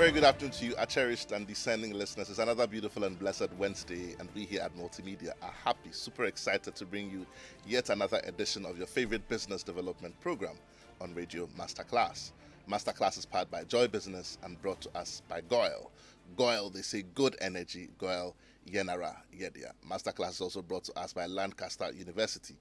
very good afternoon to you, our cherished and discerning listeners. It's another beautiful and blessed Wednesday, and we here at Multimedia are happy, super excited to bring you yet another edition of your favorite business development program on Radio Masterclass. Masterclass is powered by Joy Business and brought to us by Goyle. Goyle, they say good energy. Goyle, Yenara, Yedia. Masterclass is also brought to us by Lancaster University.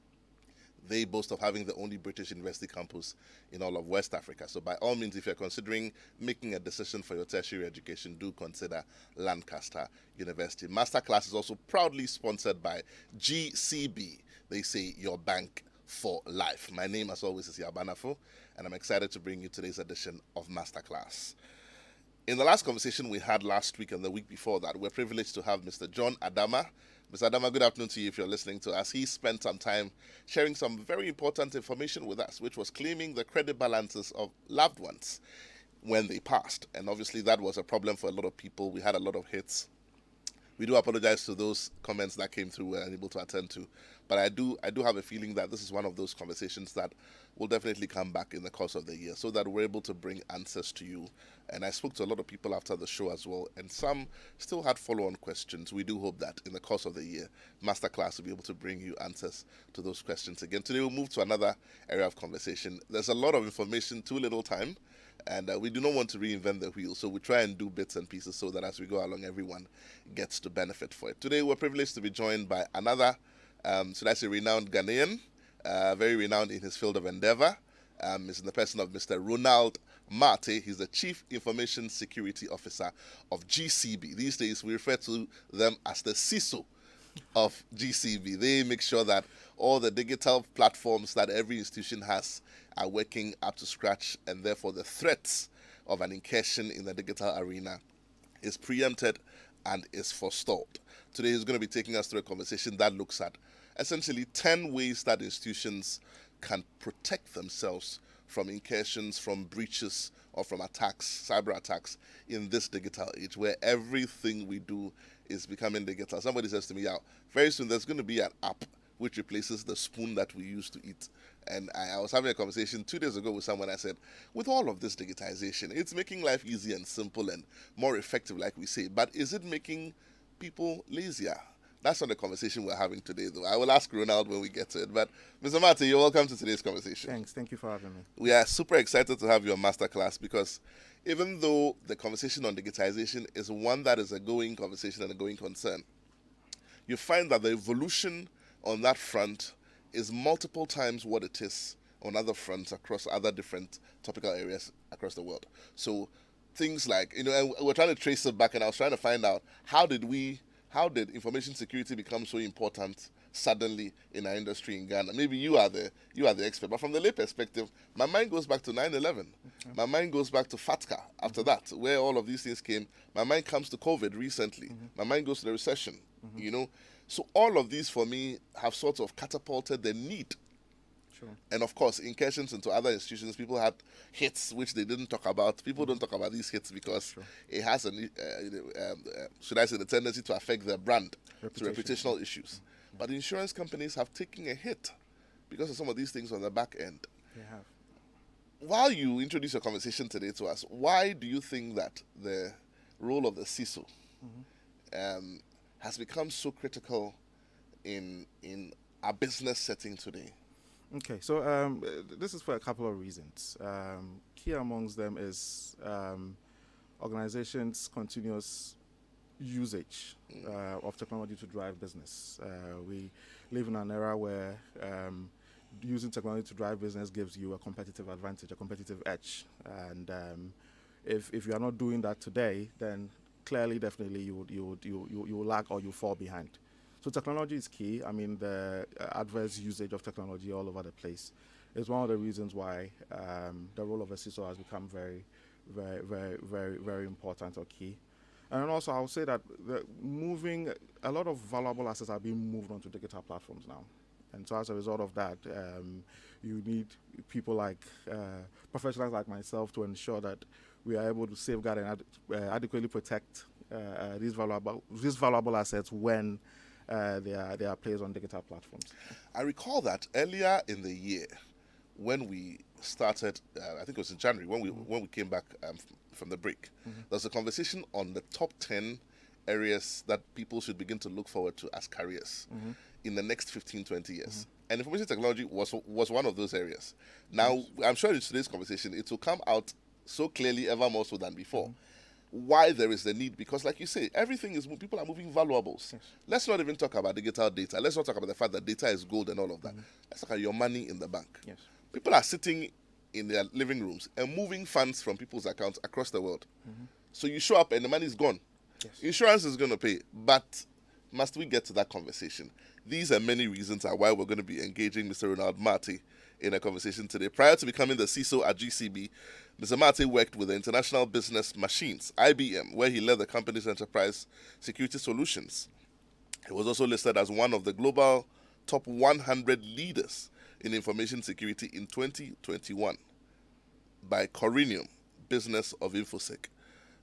They boast of having the only British university campus in all of West Africa. So by all means, if you're considering making a decision for your tertiary education, do consider Lancaster University. Masterclass is also proudly sponsored by GCB. They say your bank for life. My name, as always, is Barnafo, and I'm excited to bring you today's edition of Masterclass. In the last conversation we had last week and the week before that, we're privileged to have Mr. John Adama. Mr. Adama, good afternoon to you if you're listening to us. He spent some time sharing some very important information with us, which was claiming the credit balances of loved ones when they passed. And obviously that was a problem for a lot of people. We had a lot of hits. We do apologize to those comments that came through we were unable to attend to. But I do have a feeling that this is one of those conversations that will definitely come back in the course of the year so that we're able to bring answers to you. And I spoke to a lot of people after the show as well, and some still had follow-on questions. We do hope that in the course of the year, Masterclass will be able to bring you answers to those questions again. Today we'll move to another area of conversation. There's a lot of information, too little time, and we do not want to reinvent the wheel, so we try and do bits and pieces so that as we go along, everyone gets to benefit for it. Today we're privileged to be joined by another, renowned Ghanaian, very renowned in his field of endeavor. Is in the person of Mr. Ronald Mate. He's the Chief Information Security Officer of GCB. These days, we refer to them as the CISO of GCB. They make sure that all the digital platforms that every institution has are working up to scratch, and therefore the threats of an incursion in the digital arena is preempted and is forestalled. Today, he's going to be taking us through a conversation that looks at essentially 10 ways that institutions can protect themselves from incursions, from breaches, or from attacks, cyber attacks in this digital age where everything we do is becoming digital. Somebody says to me, yeah, very soon there's going to be an app which replaces the spoon that we use to eat. And I was having a conversation 2 days ago with someone. I said, with all of this digitization, it's making life easy and simple and more effective, like we say, but is it making people lazier? That's not the conversation we're having today, though. I will ask Ronald when we get to it. But, Mr. Mate, you're welcome to today's conversation. Thanks. Thank you for having me. We are super excited to have you on Masterclass because even though the conversation on digitization is one that is a going conversation and a going concern, you find that the evolution on that front is multiple times what it is on other fronts across other different topical areas across the world. So things like, and we're trying to trace it back, and I was trying to find out how did information security become so important suddenly in our industry in Ghana? Maybe you are the expert, but from the lay perspective, my mind goes back to 9/11. Okay. My mind goes back to FATCA after that, where all of these things came. My mind comes to COVID recently. My mind goes to the recession, So all of these for me have sort of catapulted the need. Sure. And of course, incursions into other institutions, people had hits which they didn't talk about. People don't talk about these hits because it has the tendency to affect their brand, to reputational issues. But insurance companies have taken a hit because of some of these things on the back end. They have. While you introduce your conversation today to us, why do you think that the role of the CISO has become so critical in our business setting today? Okay, so this is for a couple of reasons. Key amongst them is organizations' continuous usage of technology to drive business. We live in an era where using technology to drive business gives you a competitive advantage, a competitive edge. And if you are not doing that today, then clearly, definitely, you will lag or you fall behind. So technology is key. I mean, the adverse usage of technology all over the place is one of the reasons why the role of a CISO has become very, very, very, very, very important or key. And also, I would say that a lot of valuable assets are being moved onto digital platforms now. And so as a result of that, you need people like professionals like myself to ensure that we are able to safeguard and adequately protect these valuable assets when they are placed on digital platforms. I recall that earlier in the year, when we started, I think it was in January, when we came back from the break, there was a conversation on the top 10 areas that people should begin to look forward to as careers in the next 15, 20 years. And information technology was one of those areas. Now, I'm sure in today's conversation, it will come out so clearly, ever more so than before, why there is the need. Because like you say, everything is, people are moving valuables. Yes. Let's not even talk about digital data. Let's not talk about the fact that data is gold and all of that. Let's talk about your money in the bank. Yes. People are sitting in their living rooms and moving funds from people's accounts across the world. So you show up and the money is gone. Yes. Insurance is going to pay. But must we get to that conversation? These are many reasons why we're going to be engaging Mr. Ronald Marty in a conversation today. Prior to becoming the CISO at GCB, Mr. Marty worked with the International Business Machines, IBM, where he led the company's enterprise security solutions. He was also listed as one of the global top 100 leaders in information security in 2021 by Corinium, Business of InfoSec.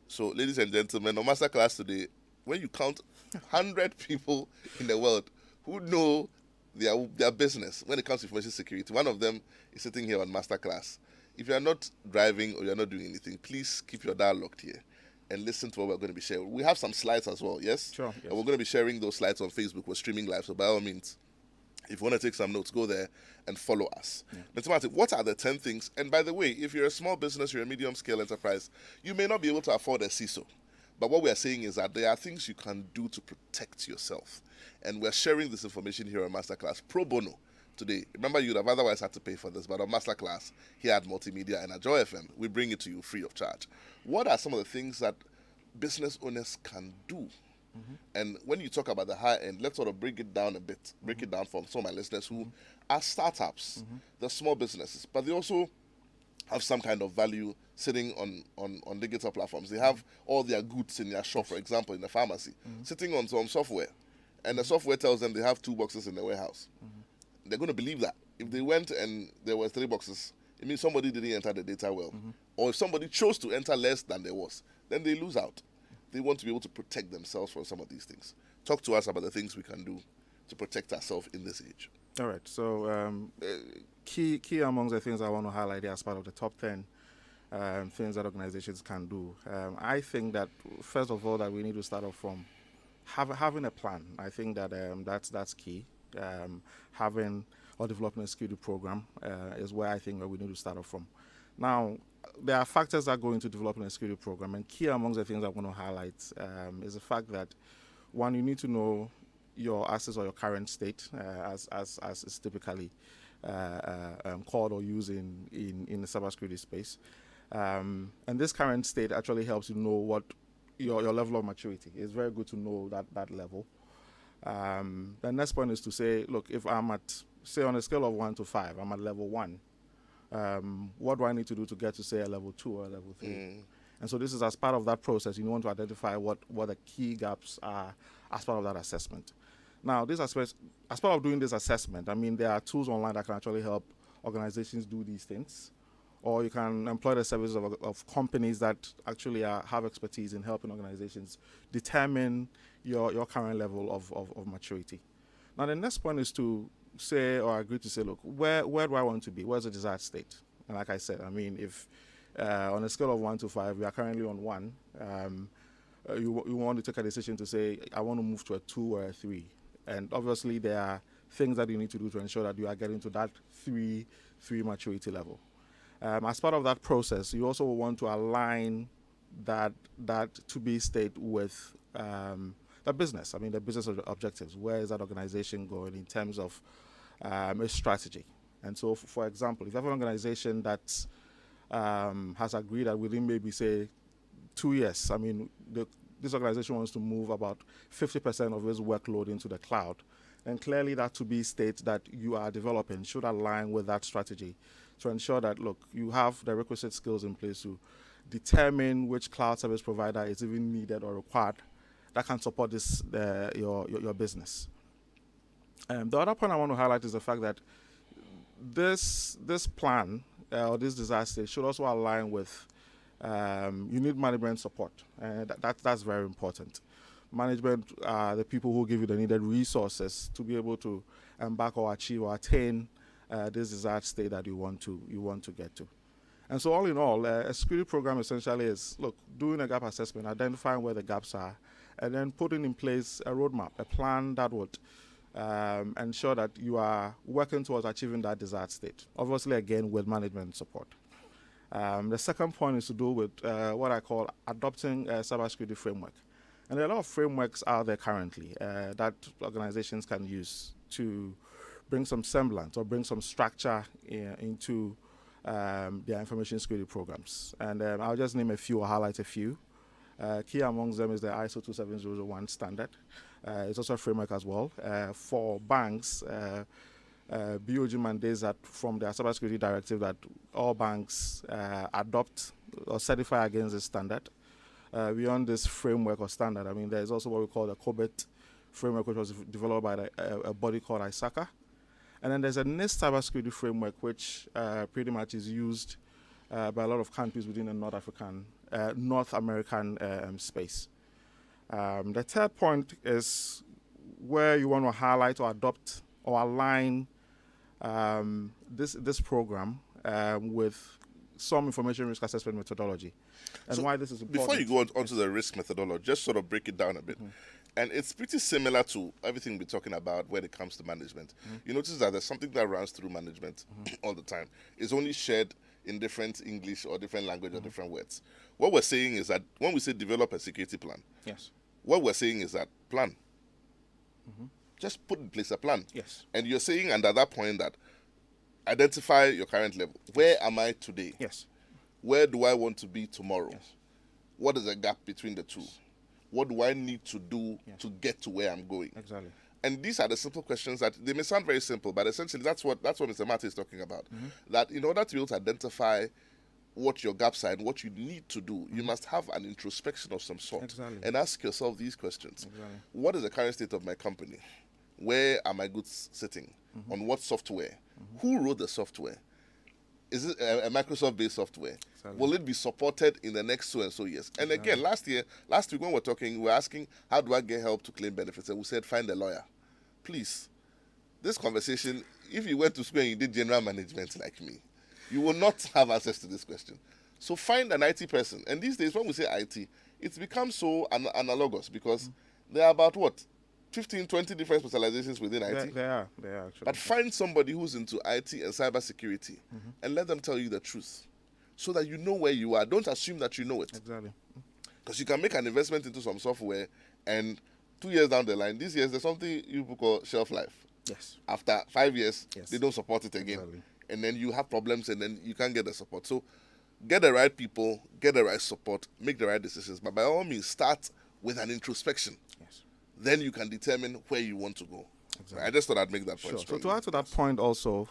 So, ladies and gentlemen, on Masterclass today, when you count 100 people in the world who know their business when it comes to information security, one of them is sitting here on Masterclass. If you are not driving or you are not doing anything, please keep your dial locked here and listen to what we're going to be sharing. We have some slides as well, yes? Sure. Yes. And we're going to be sharing those slides on Facebook. We're streaming live, so by all means, if you want to take some notes, go there and follow us. Mr. Martin, what are the 10 things? And by the way, if you're a small business, you're a medium-scale enterprise, you may not be able to afford a CISO. But what we are saying is that there are things you can do to protect yourself. And we're sharing this information here on Masterclass pro bono today. Remember, you'd have otherwise had to pay for this, but on Masterclass here at Multimedia and at Joy FM, we bring it to you free of charge. What are some of the things that business owners can do? And when you talk about the high end, let's sort of break it down a bit, break it down for some of my listeners who are startups, they're small businesses, but they also have some kind of value sitting on digital platforms. They have all their goods in their shop, for example, in the pharmacy, sitting on some software. And the software tells them they have 2 boxes in the warehouse. They're going to believe that. If they went and there were 3 boxes, it means somebody didn't enter the data well. Or if somebody chose to enter less than there was, then they lose out. They want to be able to protect themselves from some of these things. Talk to us about the things we can do to protect ourselves in this age. All right. So key amongst the things I want to highlight here as part of the top 10 things that organizations can do. I think that, first of all, that we need to start off from having a plan. I think that that's key. Having or developing a security program is where I think where we need to start off from. Now, there are factors that go into developing a security program, and key amongst the things I want to highlight is the fact that, one, you need to know your assets or your current state, as is typically called or used in the cybersecurity space. And this current state actually helps you know what your level of maturity. It's very good to know that level. The next point is to say, look, if I'm at, say, on a scale of 1 to 5, I'm at level 1. What do I need to do to get to, say, a level 2 or a level 3? And so this is as part of that process. You want to identify what the key gaps are as part of that assessment. Now, this aspect, as part of doing this assessment, I mean, there are tools online that can actually help organizations do these things. Or you can employ the services of companies that actually have expertise in helping organizations determine your current level of maturity. Now, the next point is to say or agree to say, look, where do I want to be? Where's the desired state? And like I said, I mean, if on a scale of 1 to 5, we are currently on 1, you want to take a decision to say, I want to move to a 2 or a 3. And obviously, there are things that you need to do to ensure that you are getting to that 3 maturity level. As part of that process, you also want to align that to-be state with the business. I mean, the business objectives. Where is that organization going in terms of a strategy? And so, for example, if you have an organization that has agreed that within maybe, say, 2 years, I mean, this organization wants to move about 50% of its workload into the cloud, then clearly that to-be state that you are developing should align with that strategy to ensure that, look, you have the requisite skills in place to determine which cloud service provider is even needed or required that can support this your business. The other point I want to highlight is the fact that this plan or this disaster should also align with you need management support, and that's very important. Management are the people who give you the needed resources to be able to embark or achieve or attain this desired state that you want to get to. And so all in all, a security program essentially is, look, doing a gap assessment, identifying where the gaps are, and then putting in place a roadmap, a plan that would ensure that you are working towards achieving that desired state. Obviously, again, with management support. The second point is to do with what I call adopting a cybersecurity framework. And there are a lot of frameworks out there currently that organizations can use to bring some semblance or bring some structure into their information security programs. And I'll just name a few or highlight a few. Key amongst them is the ISO 27001 standard. It's also a framework as well. For banks, BOG mandates that from their cybersecurity directive that all banks adopt or certify against this standard. Beyond this framework or standard, I mean, there's also what we call the COBIT framework, which was developed by a body called ISACA. And then there's a NIST cybersecurity framework, which pretty much is used by a lot of countries within the North American space. The third point is where you want to highlight or adopt or align this program with some information risk assessment methodology. And so why this is important. Before you go on to the risk methodology, just sort of break it down a bit. And it's pretty similar to everything we're talking about when it comes to management. You notice that there's something that runs through management all the time. It's only shared in different English or different language or different words. What we're saying is that when we say develop a security plan, yes, what we're saying is that plan. Just put in place a plan. Yes. And you're saying, and at that point, that identify your current level. Where am I today? Yes. Where do I want to be tomorrow? Yes. What is the gap between the two? What do I need to do to get to where I'm going? Exactly. And these are the simple questions that they may sound very simple, but essentially that's what Mr. Mate is talking about. That in order to be able to identify what your gaps are and what you need to do, you must have an introspection of some sort. Exactly. And ask yourself these questions. Exactly. What is the current state of my company? Where are my goods sitting? On what software? Who wrote the software? Is it a Microsoft-based software? Exactly. Will it be supported in the next so and so years? And again, last week when we were talking, we were asking, how do I get help to claim benefits? And we said, find a lawyer. Please, this conversation, if you went to school and you did general management like me, you will not have access to this question. So find an IT person. And these days, when we say IT, it's become so analogous because there are about, 15, 20 different specializations within IT. They are actually. But find somebody who's into IT and cybersecurity and let them tell you the truth so that you know where you are. Don't assume that you know it. Exactly. Because you can make an investment into some software and 2 years down the line, these years, there's something you call shelf life. Yes. After 5 years, they don't support it again. Exactly. And then you have problems and then you can't get the support. So get the right people, get the right support, make the right decisions. But by all means, start with an introspection. Yes. Then you can determine where you want to go. Exactly. I just thought I'd make that point. Sure. So to add to that point also,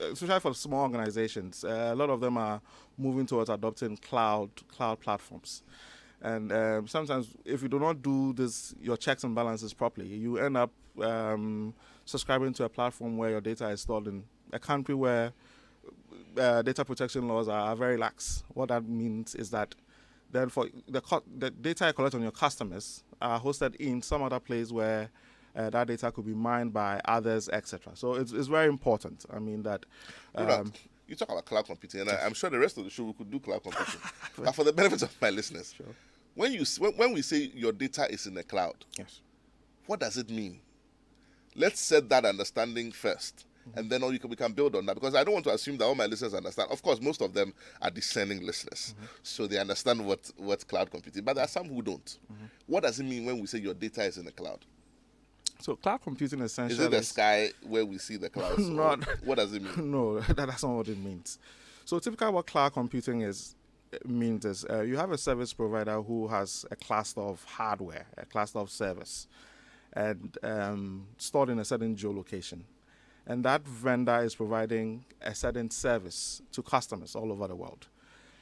especially for small organizations, a lot of them are moving towards adopting cloud platforms. And sometimes if you do not do your checks and balances properly, you end up subscribing to a platform where your data is stored in a country where data protection laws are very lax. What that means is that then for the data you collect on your customers are hosted in some other place where that data could be mined by others, etc. So it's very important. I mean that. You talk about cloud computing, and I'm sure the rest of the show we could do cloud computing. But for the benefit of my listeners, sure. when we say your data is in the cloud, yes, what does it mean? Let's set that understanding first. And then we can build on that, because I don't want to assume that all my listeners understand. Of course, most of them are discerning listeners, so they understand what cloud computing. But there are some who don't. What does it mean when we say your data is in the cloud? So cloud computing essentially is it the sky where we see the clouds? What does it mean? No, that's not what it means. So typically, what cloud computing means is you have a service provider who has a cluster of hardware, a cluster of service, and stored in a certain geolocation. And that vendor is providing a certain service to customers all over the world.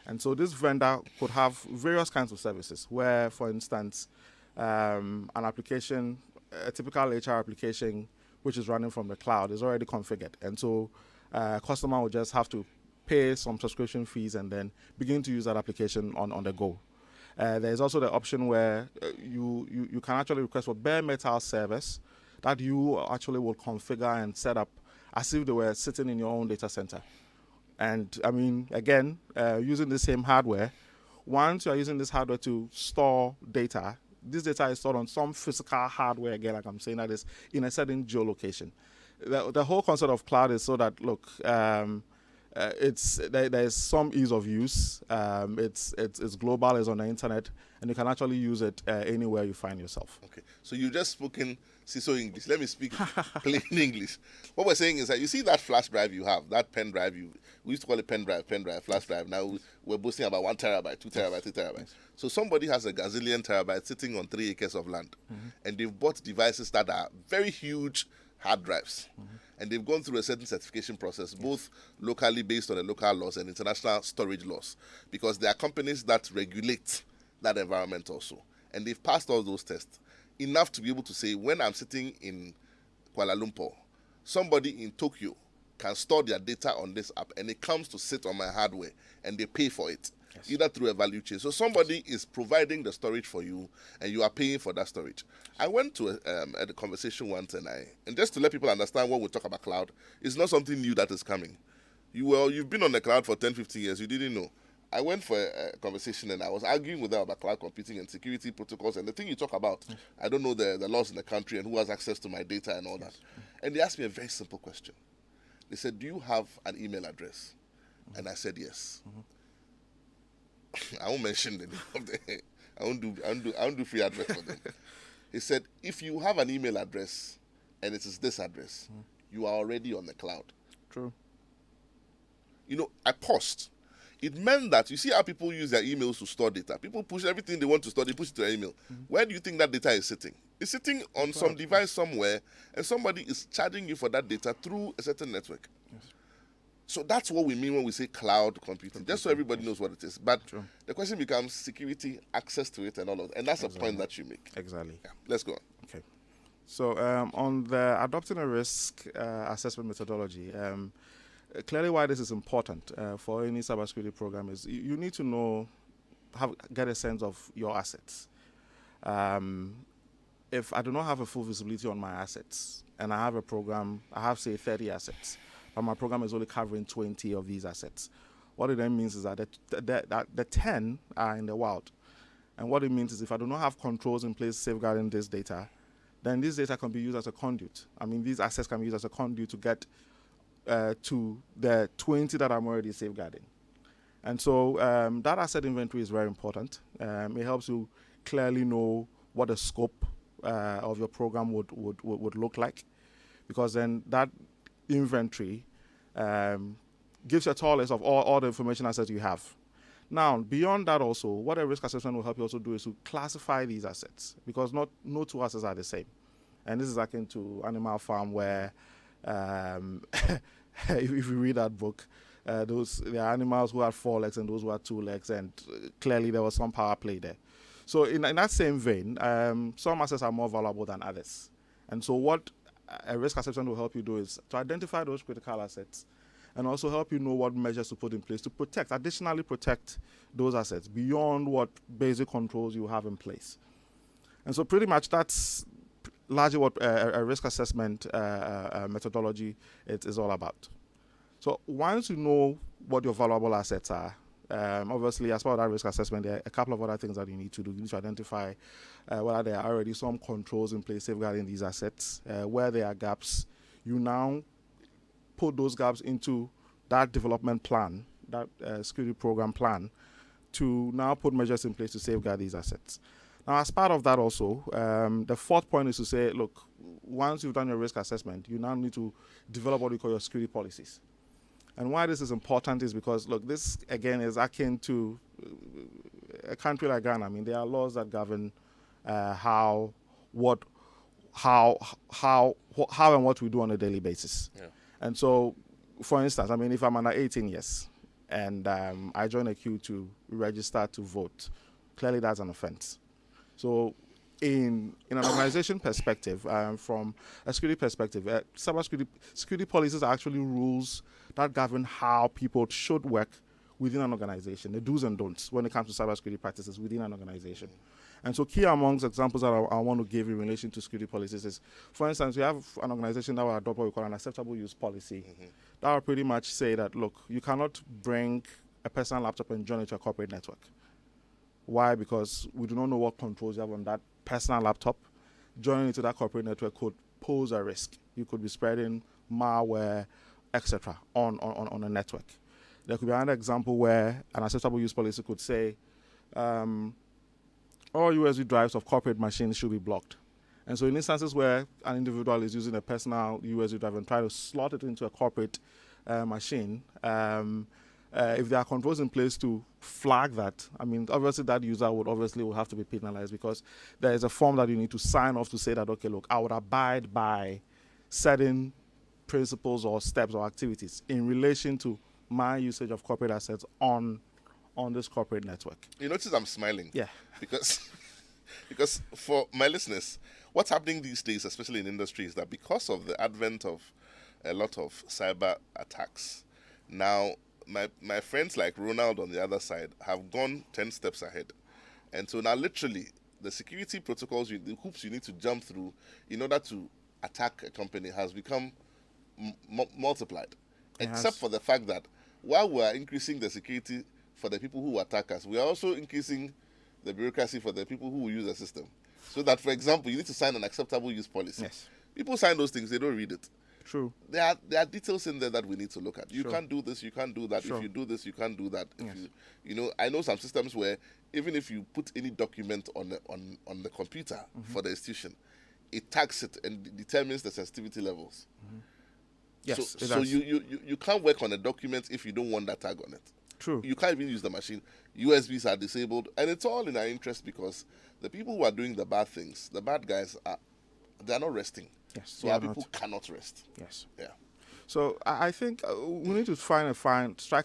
And so this vendor could have various kinds of services where, for instance, an application, a typical HR application, which is running from the cloud, is already configured. And so a customer will just have to pay some subscription fees and then begin to use that application on the go. There's also the option where you can actually request for bare metal service that you actually will configure and set up as if they were sitting in your own data center. And I mean, again, using the same hardware, once you are using this hardware to store data, this data is stored on some physical hardware, again, like I'm saying, that is in a certain geolocation. The whole concept of cloud is so that, look, there's some ease of use. It's global, it's on the internet, and you can actually use it anywhere you find yourself. Okay, so you just spoken CISO English. Let me speak plain English. What we're saying is that you see that flash drive you have, that pen drive, we used to call it pen drive, flash drive. Now we're boasting about 1 terabyte, 2 terabyte, 3 terabyte. Yes. So somebody has a gazillion terabytes sitting on 3 acres of land, and they've bought devices that are very huge hard drives. And they've gone through a certain certification process, both locally based on the local laws and international storage laws, because there are companies that regulate that environment also. And they've passed all those tests enough to be able to say, when I'm sitting in Kuala Lumpur, somebody in Tokyo can store their data on this app, and it comes to sit on my hardware, and they pay for it, either through a value chain. So somebody is providing the storage for you, and you are paying for that storage. I went to a conversation once, and just to let people understand when we talk about cloud, it's not something new that is coming. You've been on the cloud for 10, 15 years. You didn't know. I went for a conversation, and I was arguing with them about cloud computing and security protocols, and the thing you talk about, I don't know the laws in the country and who has access to my data and all that. And they asked me a very simple question. They said, do you have an email address? And I said, yes. I won't mention the name of the. I won't do free address for them. He said, if you have an email address and it is this address, you are already on the cloud. True. You know, I paused. It meant that, you see how people use their emails to store data. People push everything they want to store, they push it to their email. Where do you think that data is sitting? It's sitting on some device somewhere, and somebody is charging you for that data through a certain network. Yes. So that's what we mean when we say cloud computing, just so everybody knows what it is. But the question becomes security, access to it, and all of that. And that's a point that you make. Exactly. Yeah. Let's go on. Okay. So on the adopting a risk assessment methodology, clearly why this is important for any cybersecurity program is you need to get a sense of your assets. If I do not have a full visibility on my assets, and I have a program, I have, say, 30 assets, but my program is only covering 20 of these assets, what it then means is that the 10 are in the wild. And what it means is if I do not have controls in place safeguarding this data, then this data can be used as a conduit. I mean, these assets can be used as a conduit to get to the 20 that I'm already safeguarding. And so that asset inventory is very important. It helps you clearly know what the scope of your program would look like, because then that inventory gives you a total list of all the information assets you have. Now, beyond that also, what a risk assessment will help you also do is to classify these assets, because no two assets are the same. And this is akin to Animal Farm, where if you read that book, there are animals who have 4 legs and those who have 2 legs, and clearly there was some power play there. So in that same vein, some assets are more valuable than others. And so what a risk assessment will help you do is to identify those critical assets, and also help you know what measures to put in place to additionally protect those assets beyond what basic controls you have in place. And so pretty much that's largely what a risk assessment methodology is all about. So once you know what your valuable assets are, obviously as part of that risk assessment, there are a couple of other things that you need to do. You need to identify whether there are already some controls in place safeguarding these assets, where there are gaps. You now put those gaps into that development plan, that security program plan, to now put measures in place to safeguard these assets. Now, as part of that also, the fourth point is to say, look, once you've done your risk assessment, you now need to develop what we call your security policies. And why this is important is because, look, this, again, is akin to a country like Ghana. I mean, there are laws that govern how and what we do on a daily basis. Yeah. And so, for instance, I mean, if I'm under 18 years and I join a queue to register to vote, clearly that's an offense. So in an organization perspective, from a security perspective, security policies are actually rules that govern how people should work within an organization, the do's and don'ts when it comes to cybersecurity practices within an organization. And so key amongst examples that I want to give in relation to security policies is, for instance, we have an organization that will adopt what we call an acceptable use policy. That will pretty much say that, look, you cannot bring a personal laptop and join it to a corporate network. Why? Because we do not know what controls you have on that personal laptop. Joining into that corporate network could pose a risk. You could be spreading malware, etc. on a network. There could be another example where an acceptable use policy could say all USB drives of corporate machines should be blocked. And so in instances where an individual is using a personal USB drive and try to slot it into a corporate machine, if there are controls in place to flag that, I mean, obviously that user will have to be penalized, because there is a form that you need to sign off to say that, okay, look, I would abide by certain principles or steps or activities in relation to my usage of corporate assets on this corporate network. You notice I'm smiling? Yeah. Because for my listeners, what's happening these days, especially in industry, is that because of the advent of a lot of cyber attacks, now my friends like Ronald on the other side have gone 10 steps ahead. And so now literally the security protocols, the hoops you need to jump through in order to attack a company has become multiplied. Except for the fact that while we are increasing the security for the people who attack us, we are also increasing the bureaucracy for the people who will use the system. So that, for example, you need to sign an acceptable use policy. Yes. People sign those things, they don't read it. True. There are details in there that we need to look at. You can't do this, you can't do that. If you do this, you can't do that. If you know, I know some systems where even if you put any document on the computer for the institution, it tags it and determines the sensitivity levels. Yes. So you can't work on a document if you don't want that tag on it. True. You can't even use the machine. USBs are disabled, and it's all in our interest, because the people who are doing the bad things, the bad guys, they're not resting. Yes. So our people cannot rest. Yes. Yeah. So I think we need to strike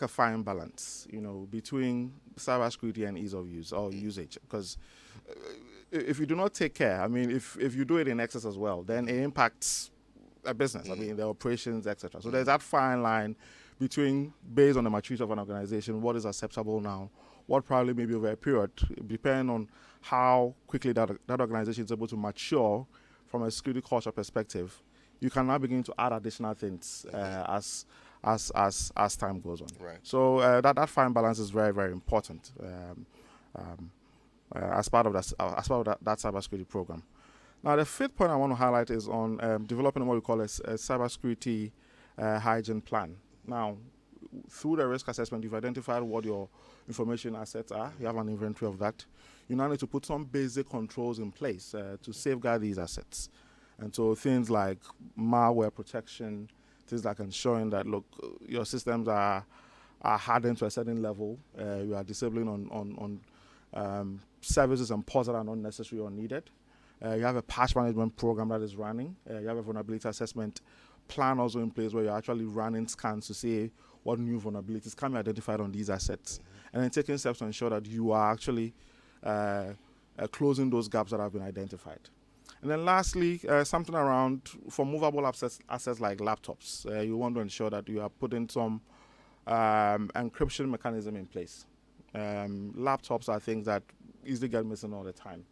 a fine balance, between cybersecurity and ease of use or usage, because if you do not take care, I mean, if you do it in excess as well, then it impacts a business. I mean, the operations, etc. So there's that fine line between, based on the maturity of an organization, what is acceptable now, what probably maybe over a period, depending on how quickly that organization is able to mature from a security culture perspective. You can now begin to add additional things as time goes on. Right. So that fine balance is very, very important as part of that cybersecurity program. Now, the fifth point I want to highlight is on developing what we call a cybersecurity hygiene plan. Now, through the risk assessment, you've identified what your information assets are. You have an inventory of that. You now need to put some basic controls in place to safeguard these assets. And so things like malware protection, things like ensuring that, look, your systems are hardened to a certain level. You are disabling on services and pods that are not necessary or needed. You have a patch management program that is running. You have a vulnerability assessment plan also in place where you're actually running scans to see what new vulnerabilities can be identified on these assets, and then taking steps to ensure that you are actually closing those gaps that have been identified. And then lastly, something around for movable assets like laptops. You want to ensure that you are putting some encryption mechanism in place. Laptops are things that easily get missing all the time.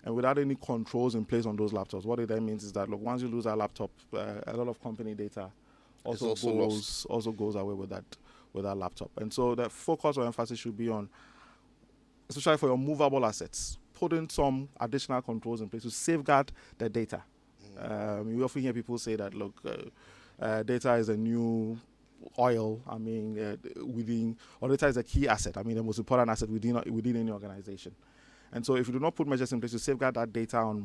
And without any controls in place on those laptops, what it then means is that, look, once you lose a laptop, a lot of company data also goes away with that laptop. And so the focus or emphasis should be on, especially for your movable assets, putting some additional controls in place to safeguard the data. You often hear people say that, look, data is a new oil. I mean, data is a key asset. I mean, the most important asset within any organization. And so if you do not put measures in place to safeguard that data on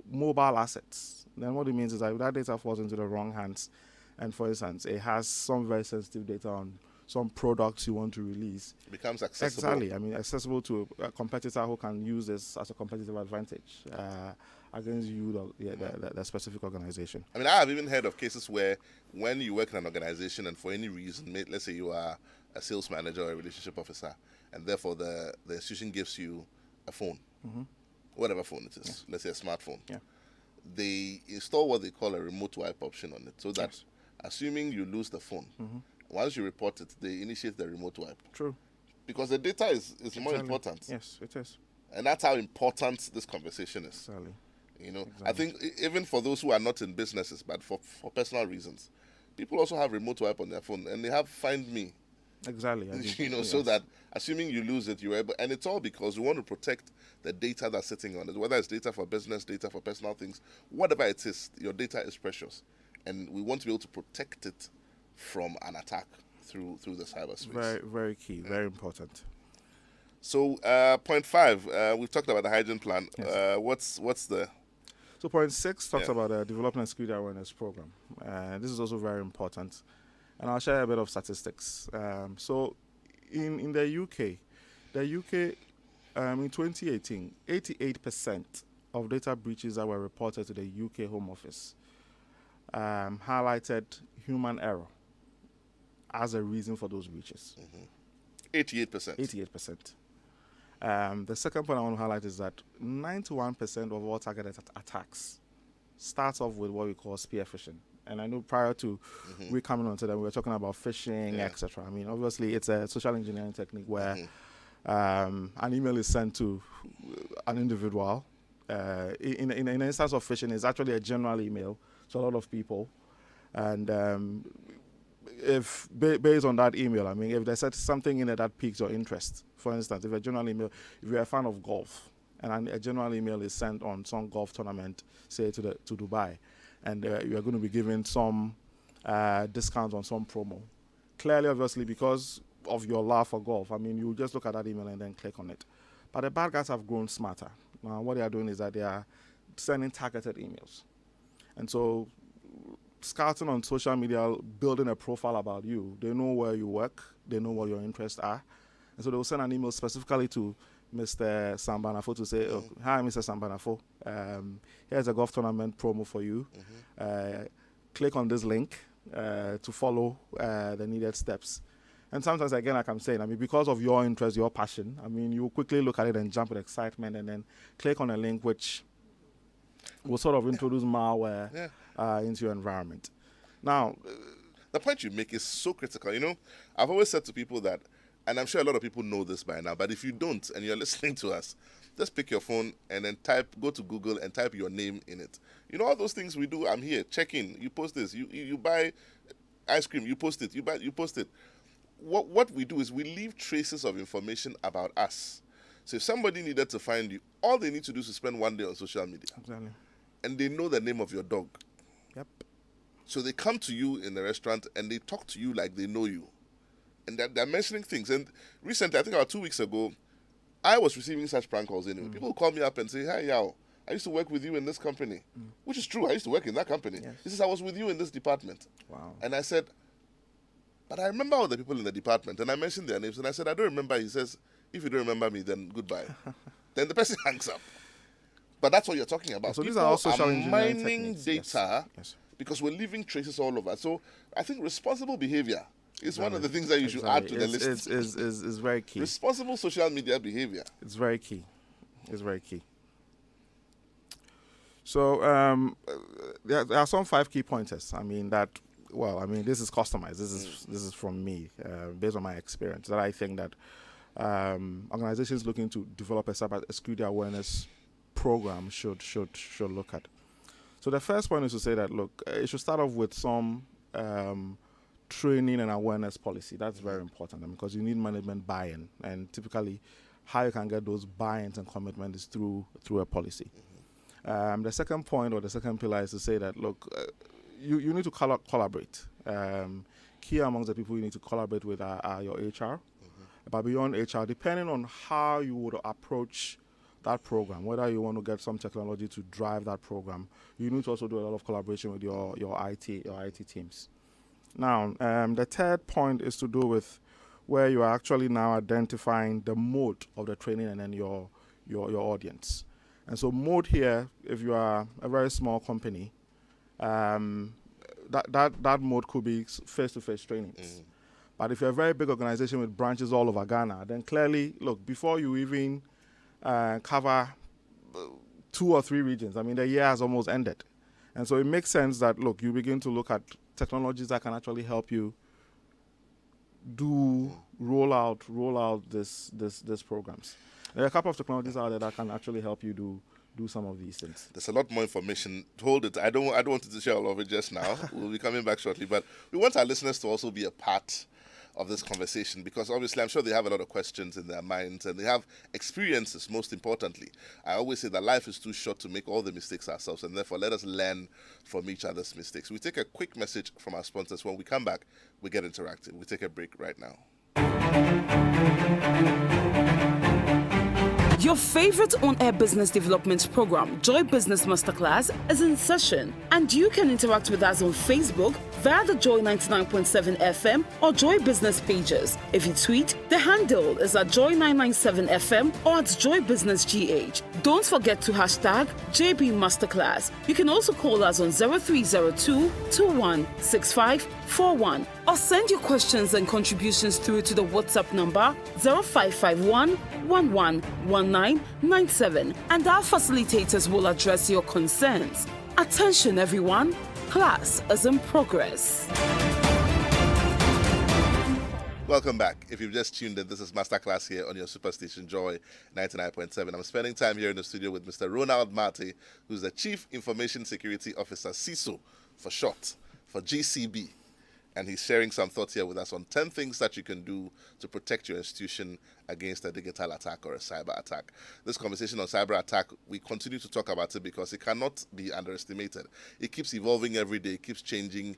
mobile assets, then what it means is that if that data falls into the wrong hands, and for instance, it has some very sensitive data on some products you want to release, it becomes accessible. Exactly. I mean, accessible to a competitor who can use this as a competitive advantage against you, the specific organization. I mean, I have even heard of cases where when you work in an organization and for any reason, let's say you are a sales manager or a relationship officer, and therefore the institution gives you a phone, whatever phone it is, let's say a smartphone. Yeah. They install what they call a remote wipe option on it, so that assuming you lose the phone, once you report it, they initiate the remote wipe. True. Because the data is more important. Yes, it is. And that's how important this conversation is. Exactly. You know, I think even for those who are not in businesses, but for personal reasons, people also have remote wipe on their phone, and they have Find Me. Exactly. You know, so that assuming you lose it, you're able, and it's all because we want to protect the data that's sitting on it, whether it's data for business, data for personal things, whatever it is, your data is precious, and we want to be able to protect it from an attack through the cyberspace. Very, very key, very important. So, point 5, we've talked about the hygiene plan. Yes. What's the... So point 6 talks about the development security awareness program. This is also very important. And I'll share a bit of statistics. So in the UK in 2018, 88% of data breaches that were reported to the UK Home Office highlighted human error as a reason for those breaches. 88%. The second point I want to highlight is that 91% of all targeted attacks starts off with what we call spear phishing. And I know prior to we coming onto that, we were talking about phishing, etc. I mean, obviously, it's a social engineering technique where an email is sent to an individual. In an instance of phishing, it's actually a general email to a lot of people. And if based on that email, I mean, if there's something in it that piques your interest, for instance, if a general email, if you're a fan of golf, and a general email is sent on some golf tournament, say to Dubai, and you're going to be given some discounts on some promo. Clearly, obviously, because of your love for golf, I mean, you just look at that email and then click on it. But the bad guys have grown smarter. Now, what they are doing is that they are sending targeted emails. And so, scouting on social media, building a profile about you, they know where you work, they know what your interests are. And so, they will send an email specifically to Mr. Barnafo to say, oh, hi, Mr. Barnafo. Here's a golf tournament promo for you. Click on this link to follow the needed steps. And sometimes, again, like I'm saying, I mean, because of your interest, your passion, I mean, you quickly look at it and jump with excitement and then click on a link which will sort of introduce malware into your environment. Now, the point you make is so critical. You know, I've always said to people that, and I'm sure a lot of people know this by now, but if you don't and you're listening to us, just pick your phone and then go to Google and type your name in it. You know all those things we do, I'm here, check in, you post this, you buy ice cream, you post it, you post it. What we do is we leave traces of information about us. So if somebody needed to find you, all they need to do is to spend one day on social media. Exactly. And they know the name of your dog. Yep. So they come to you in the restaurant and they talk to you like they know you. And they're mentioning things. And recently, I think about 2 weeks ago, I was receiving such prank calls anyway. People call me up and say, hi, Yao, I used to work with you in this company. Which is true. I used to work in that company. Yes. He says, I was with you in this department. Wow. And I said, but I remember all the people in the department. And I mentioned their names. And I said, I don't remember. He says, if you don't remember me, then goodbye. Then the person hangs up. But that's what you're talking about. So people these are all social engineering mining techniques. data Yes. because we're leaving traces all over. So I think responsible behavior is one of the things that you should add to the list. It's very key. Responsible social media behavior. It's very key. It's very key. So there are some 5 key pointers. I mean this is customized. This is from me based on my experience that I think that organizations looking to develop a cybersecurity awareness program should look at. So the first point is to say that look, it should start off with some training and awareness policy. That's very important because you need management buy-in, and typically how you can get those buy-ins and commitment is through a policy. The second point or the second pillar is to say that look, you need to collaborate. Key amongst the people you need to collaborate with are your HR, but beyond HR, depending on how you would approach that program, whether you want to get some technology to drive that program, you need to also do a lot of collaboration with your IT teams. Now, the third point is to do with where you are actually now identifying the mode of the training and then your audience. And so mode here, if you are a very small company, that mode could be face-to-face trainings. But if you're a very big organization with branches all over Ghana, then clearly, look, before you even cover 2 or 3 regions, I mean, the year has almost ended. And so it makes sense that, look, you begin to look at technologies that can actually help you roll out this programs. There are a couple of technologies out there that can actually help you do some of these things. There's a lot more information. Hold it. I don't want to share all of it just now. We'll be coming back shortly. But we want our listeners to also be a part of this conversation, because obviously I'm sure they have a lot of questions in their minds and they have experiences, most importantly. I always say that life is too short to make all the mistakes ourselves, and therefore let us learn from each other's mistakes. We take a quick message from our sponsors. When we come back, we get interactive. We take a break right now. Your favorite on-air business development program, Joy Business Masterclass, is in session, and you can interact with us on Facebook via the Joy99.7FM or Joy Business pages. If you tweet, the handle is at Joy997FM or at Joy Business GH. Don't forget to hashtag JB Masterclass. You can also call us on 0302 216541 or send your questions and contributions through to the WhatsApp number 0551 111997, and our facilitators will address your concerns. Attention everyone, class is in progress. Welcome back. If you've just tuned in, this is Masterclass here on your superstation Joy 99.7. I'm spending time here in the studio with Mr. Ronald Mate, who's the Chief Information Security Officer, CISO for short, for GCB. And he's sharing some thoughts here with us on 10 things that you can do to protect your institution against a digital attack or a cyber attack. This conversation on cyber attack, we continue to talk about it because it cannot be underestimated. It keeps evolving every day, it keeps changing.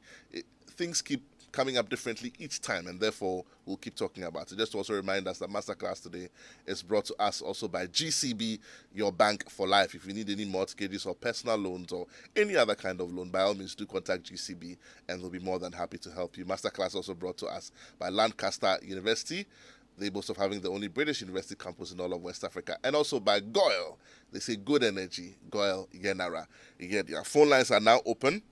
Things keep coming up differently each time, and therefore we'll keep talking about it. Just to also remind us that Masterclass today is brought to us also by GCB, your bank for life. If you need any mortgages or personal loans or any other kind of loan, by all means do contact GCB and they'll be more than happy to help you. Masterclass also brought to us by Lancaster University. They boast of having the only British university campus in all of West Africa. And also by Goyle. They say good energy, Goyle Yenara. Again, your phone lines are now open.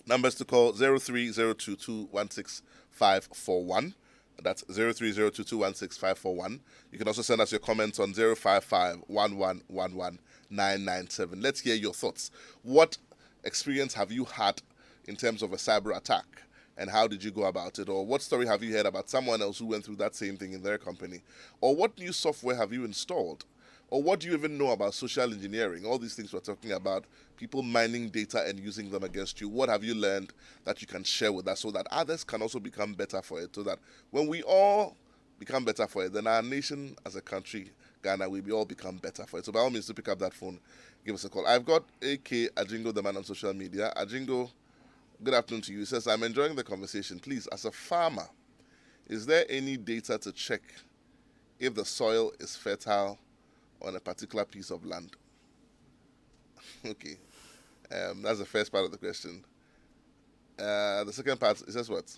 Numbers to call 0302216541. That's 0302216541. You can also send us your comments on 055-1111-997. Let's hear your thoughts. What experience have you had in terms of a cyber attack, and how did you go about it? Or what story have you heard about someone else who went through that same thing in their company? Or what new software have you installed? Or what do you even know about social engineering? All these things we're talking about, people mining data and using them against you. What have you learned that you can share with us so that others can also become better for it? So that when we all become better for it, then our nation as a country, Ghana, we all become better for it. So by all means, to pick up that phone, give us a call. I've got AK Ajingo, the man on social media. Ajingo, good afternoon to you. He says, I'm enjoying the conversation. Please, as a farmer, is there any data to check if the soil is fertile on a particular piece of land? Okay. That's the first part of the question. The second part, it says what?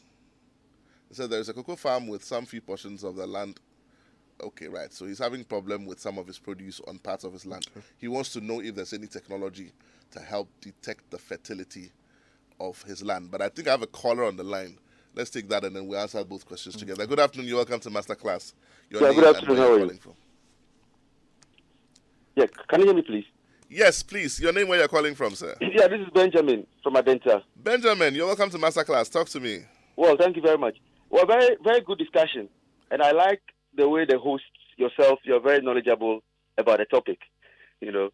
It says there is a cocoa farm with some few portions of the land. Okay, right. So he's having problem with some of his produce on parts of his land. He wants to know if there's any technology to help detect the fertility of his land. But I think I have a caller on the line. Let's take that and then we'll answer both questions together. Good afternoon. You're welcome to Masterclass. Good afternoon. How are you? Yeah, can you hear me, please? Yes, please. Your name, where you're calling from, sir? Yeah, this is Benjamin from Adenta. Benjamin, you're welcome to Masterclass. Talk to me. Well, thank you very much. Well, very, very good discussion. And I like the way the host yourself, you're very knowledgeable about the topic. You know,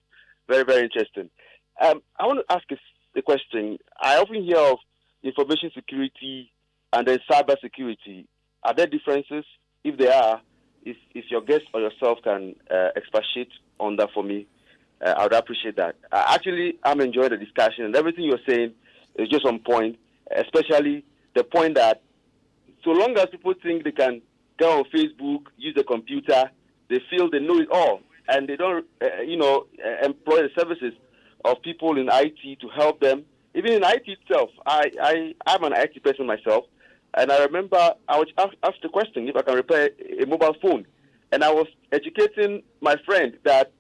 very, very interesting. I want to ask a question. I often hear of information security and then cyber security. Are there differences? If there are, if your guest or yourself can expatiate on that for me, I would appreciate that. Actually, I'm enjoying the discussion, and everything you're saying is just on point, especially the point that so long as people think they can go on Facebook, use the computer, they feel they know it all, and they don't, employ the services of people in IT to help them. Even in IT itself, I'm an IT person myself, and I remember I was asked the question if I can repair a mobile phone, and I was educating my friend that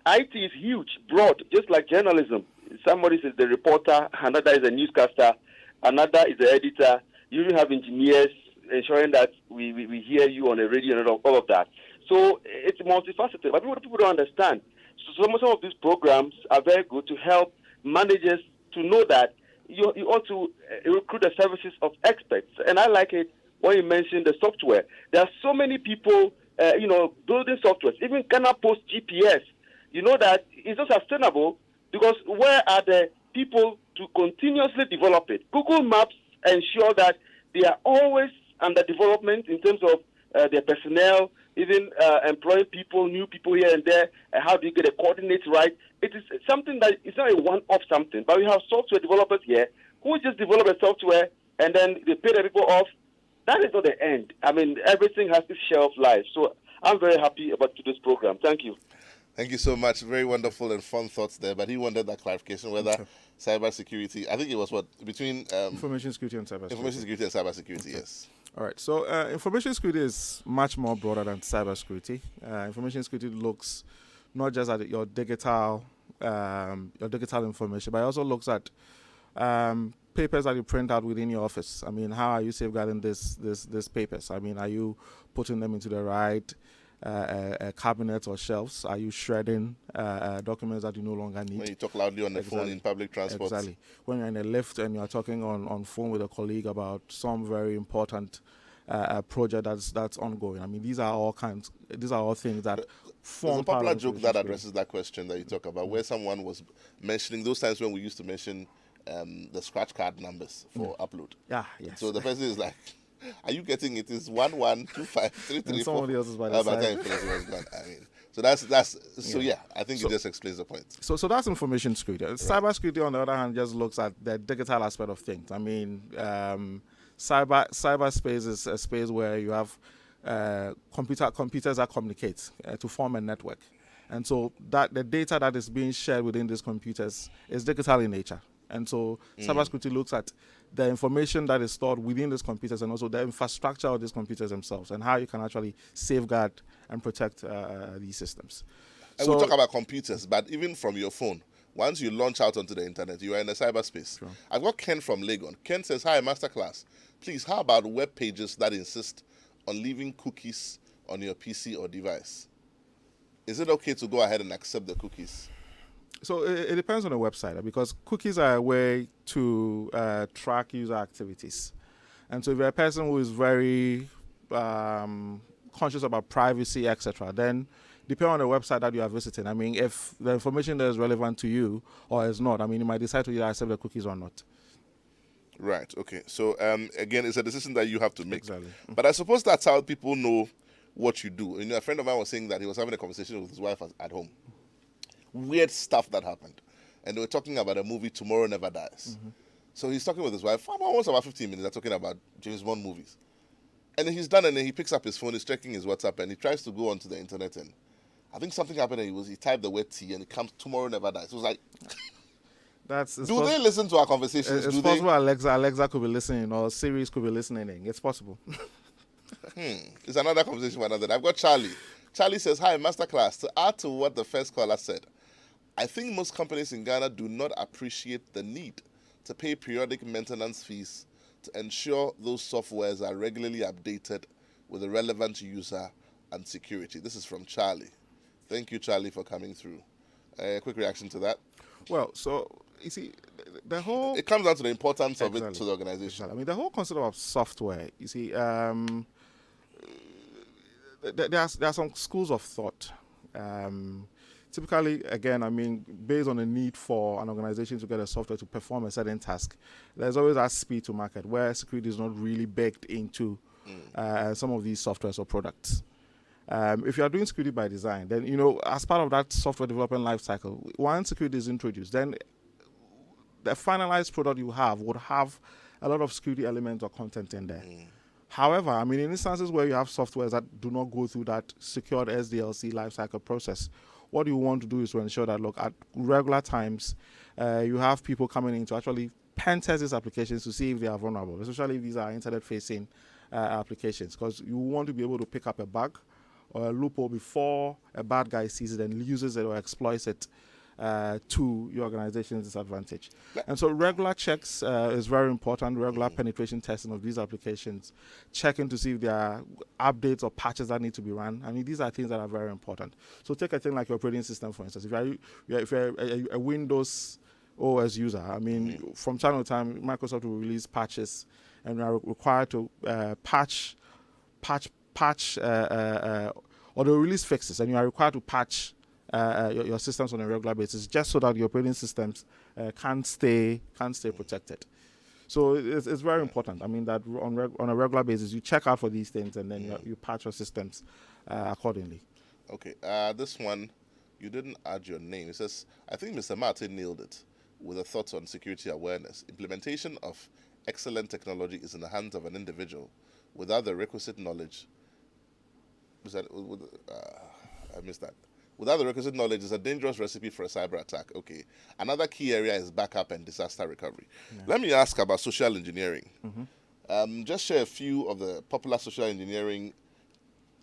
IT is huge, broad, just like journalism. Somebody is the reporter, another is a newscaster, another is the editor. You have engineers ensuring that we hear you on the radio and all of that. So it's multifaceted, but people don't understand. So some of these programs are very good to help managers to know that you ought to recruit the services of experts. And I like it when you mentioned the software. There are so many people building software, even Ghana Post GPS, you know that it's not sustainable because where are the people to continuously develop it? Google Maps ensure that they are always under development in terms of their personnel, even employing people, new people here and there, and how do you get the coordinates right? It is something that it's not a one-off something, but we have software developers here who just develop a software and then they pay the people off. That is not the end. I mean, everything has its shelf life. So I'm very happy about today's program. Thank you. Thank you so much. Very wonderful and fun thoughts there. But he wanted that clarification whether cybersecurity, I think it was between information security and cybersecurity. Information security and cybersecurity, yes. All right. So information security is much more broader than cybersecurity. Information security looks not just at your digital information, but it also looks at papers that you print out within your office. I mean, how are you safeguarding these papers? I mean, are you putting them into the right cabinets or shelves? Are you shredding documents that you no longer need? When you talk loudly on the phone in public transport. Exactly. When you're in a lift and you're talking on phone with a colleague about some very important project that's ongoing. I mean, these are all things that form. There's a popular joke that addresses that question that you talk about, where someone was mentioning those times when we used to mention the scratch card numbers for upload. Yeah, yes. So the person is like, are you getting it? It's 112533. Somebody else is by the side. I mean, so that's I think it just explains the point. So that's information security. Right. Cybersecurity, on the other hand, just looks at the digital aspect of things. I mean, cyberspace is a space where you have computers that communicate to form a network, and so that the data that is being shared within these computers is digital in nature. And so cybersecurity looks at the information that is stored within these computers and also the infrastructure of these computers themselves and how you can actually safeguard and protect these systems. And we'll talk about computers, but even from your phone, once you launch out onto the internet, you are in a cyberspace. Sure. I've got Ken from Legon. Ken says, hi, Masterclass. Please, how about web pages that insist on leaving cookies on your PC or device? Is it okay to go ahead and accept the cookies? So it depends on the website, because cookies are a way to track user activities. And so if you're a person who is very conscious about privacy, etc., then depending on the website that you are visiting, I mean, if the information there is relevant to you or is not, I mean, you might decide to either accept the cookies or not. Right, okay. So, again, it's a decision that you have to make. Exactly. But I suppose that's how people know what you do. You know, a friend of mine was saying that he was having a conversation with his wife at home. Weird stuff that happened. And they were talking about a movie, Tomorrow Never Dies. Mm-hmm. So he's talking with his wife for almost about 15 minutes. They're talking about James Bond movies. And then he's done, and then he picks up his phone, he's checking his WhatsApp, and he tries to go onto the internet, and I think something happened, and he typed the word T, and it comes, Tomorrow Never Dies. It was like, do they listen to our conversations? It's possible Alexa could be listening, or Siri could be listening. It's possible. It's another conversation for another day. I've got Charlie. Charlie says, hi, Masterclass. To add to what the first caller said, I think most companies in Ghana do not appreciate the need to pay periodic maintenance fees to ensure those softwares are regularly updated with the relevant user and security. This is from Charlie. Thank you, Charlie, for coming through. A quick reaction to that? Well, so, you see, the whole... It comes down to the importance of it to the organization. Exactly. I mean, the whole concept of software, you see, there are some schools of thought. Typically, again, I mean, based on the need for an organization to get a software to perform a certain task, there's always that speed to market where security is not really baked into some of these softwares or products. If you are doing security by design, then, you know, as part of that software development lifecycle, once security is introduced, then the finalized product you have would have a lot of security elements or content in there. However, I mean, in instances where you have softwares that do not go through that secured SDLC lifecycle process, what you want to do is to ensure that, look, at regular times, you have people coming in to actually pen test these applications to see if they are vulnerable, especially if these are internet-facing applications, because you want to be able to pick up a bug or a loophole before a bad guy sees it and uses it or exploits it to your organization's disadvantage. And so regular checks is very important, regular penetration testing of these applications, checking to see if there are updates or patches that need to be run. I mean, these are things that are very important. So take a thing like your operating system, for instance. If you're a Windows OS user, I mean, from time to time, Microsoft will release patches and we are required to patch or they'll release fixes, and you are required to patch your systems on a regular basis, just so that your operating systems can stay protected. So it's very important. I mean, that on a regular basis, you check out for these things, and then you patch your systems accordingly. Okay. This one, you didn't add your name. It says, I think Mr. Martin nailed it with a thought on security awareness. Implementation of excellent technology is in the hands of an individual without the requisite knowledge. I missed that. Without the requisite knowledge is a dangerous recipe for a cyber attack. Okay. Another key area is backup and disaster recovery. Yeah. Let me ask about social engineering. Just share a few of the popular social engineering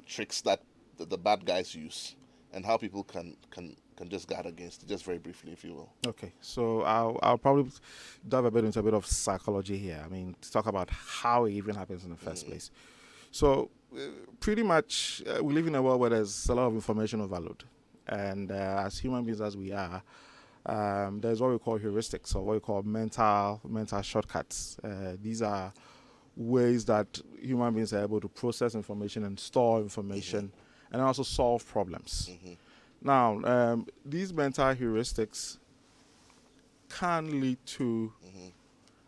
tricks that the bad guys use, and how people can just guard against it, just very briefly, if you will. Okay, so I'll probably dive a bit into a bit of psychology here. I mean, to talk about how it even happens in the first place. So pretty much we live in a world where there's a lot of information overload. And as human beings as we are, there's what we call heuristics, or what we call mental shortcuts. These are ways that human beings are able to process information and store information, and also solve problems. Now, these mental heuristics can lead to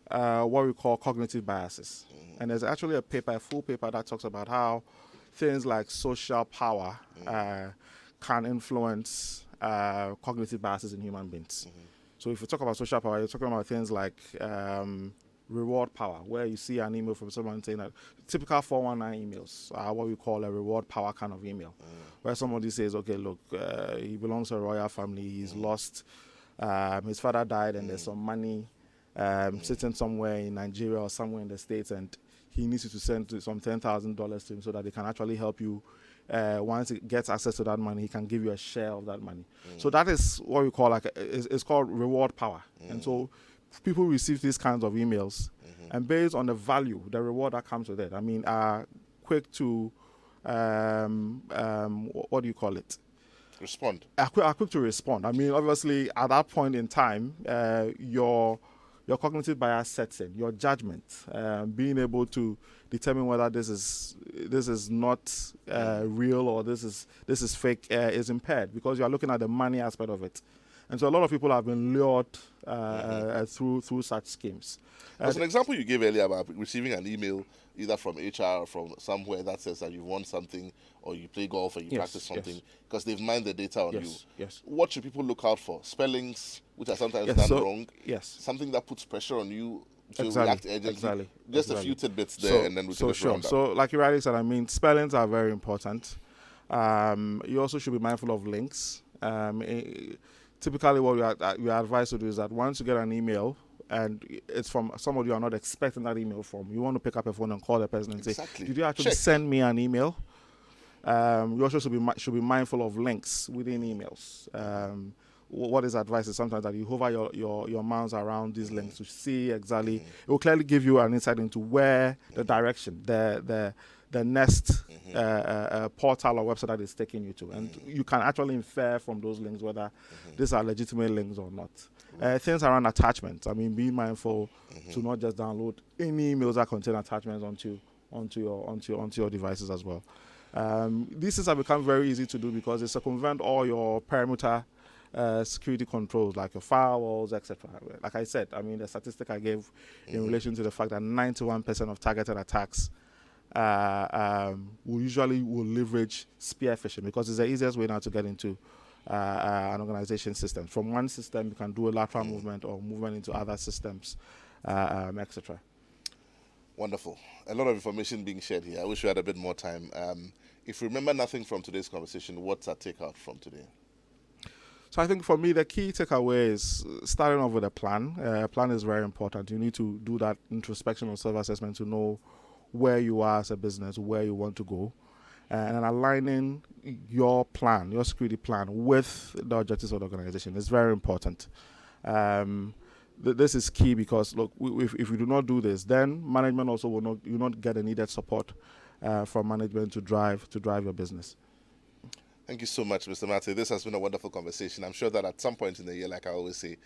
what we call cognitive biases. And there's actually a full paper that talks about how things like social power can influence cognitive biases in human beings. So if you talk about social power, you're talking about things like reward power, where you see an email from someone saying that typical 419 emails are what we call a reward power kind of email, where somebody says, okay, look, he belongs to a royal family, he's lost, his father died, and there's some money sitting somewhere in Nigeria or somewhere in the States, and he needs you to send some $10,000 to him so that they can actually help you. Once he gets access to that money, he can give you a share of that money. So that is what we call it's called reward power. And so people receive these kinds of emails, and based on the value, the reward that comes with it, I mean, are quick to what do you call it? Respond. Are quick to respond. I mean, obviously, at that point in time, your cognitive bias sets in, your judgment, being able to determine whether this is not real or this is fake is impaired, because you are looking at the money aspect of it. And so a lot of people have been lured through such schemes. As an example you gave earlier about receiving an email either from HR or from somewhere that says that you've won something, or you play golf or you practice something, because they've mined the data on you. Yes. What should people look out for? Spellings, which are sometimes done wrong. Yes. Something that puts pressure on you to react urgently. Just a few tidbits there, and then we can just round up. So like you rightly said, I mean, spellings are very important. You also should be mindful of links. Typically, what we are advised to do is that once you get an email and it's from somebody you are not expecting that email from, you want to pick up a phone and call the person and say, did you actually send me an email? You also should be mindful of links within emails. What is advised is sometimes that you hover your mouse around these links to see exactly. It will clearly give you an insight into where the direction, the next portal or website that is taking you to, and you can actually infer from those links whether these are legitimate links or not. Things around attachments. I mean, being mindful to not just download any emails that contain attachments onto your devices as well. These things have become very easy to do because they circumvent all your perimeter security controls, like your firewalls, etc. Like I said, I mean, the statistic I gave in relation to the fact that 91% of targeted attacks will leverage spear phishing, because it's the easiest way now to get into an organization system. From one system, you can do a lateral movement or movement into other systems, etc. Wonderful. A lot of information being shared here. I wish we had a bit more time. If you remember nothing from today's conversation, what's our takeout from today? So I think for me, the key takeaway is starting off with a plan. A plan is very important. You need to do that introspection or self-assessment to know where you are as a business, where you want to go, and aligning your plan, your security plan, with the objectives of the organization is very important. This is key because, look, if we do not do this, then management also will not get the needed support from management to drive your business. Thank you so much, Mr. Mate. This has been a wonderful conversation. I'm sure that at some point in the year, like I always say,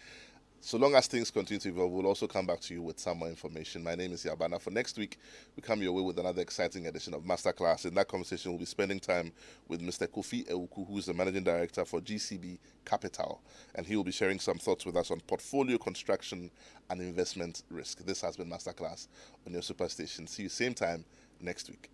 So long as things continue to evolve, we'll also come back to you with some more information. My name is Yabana. For next week, we come your way with another exciting edition of Masterclass. In that conversation, we'll be spending time with Mr. Kofi Ewuku, who is the Managing Director for GCB Capital, and he will be sharing some thoughts with us on portfolio construction and investment risk. This has been Masterclass on your Superstation. See you same time next week.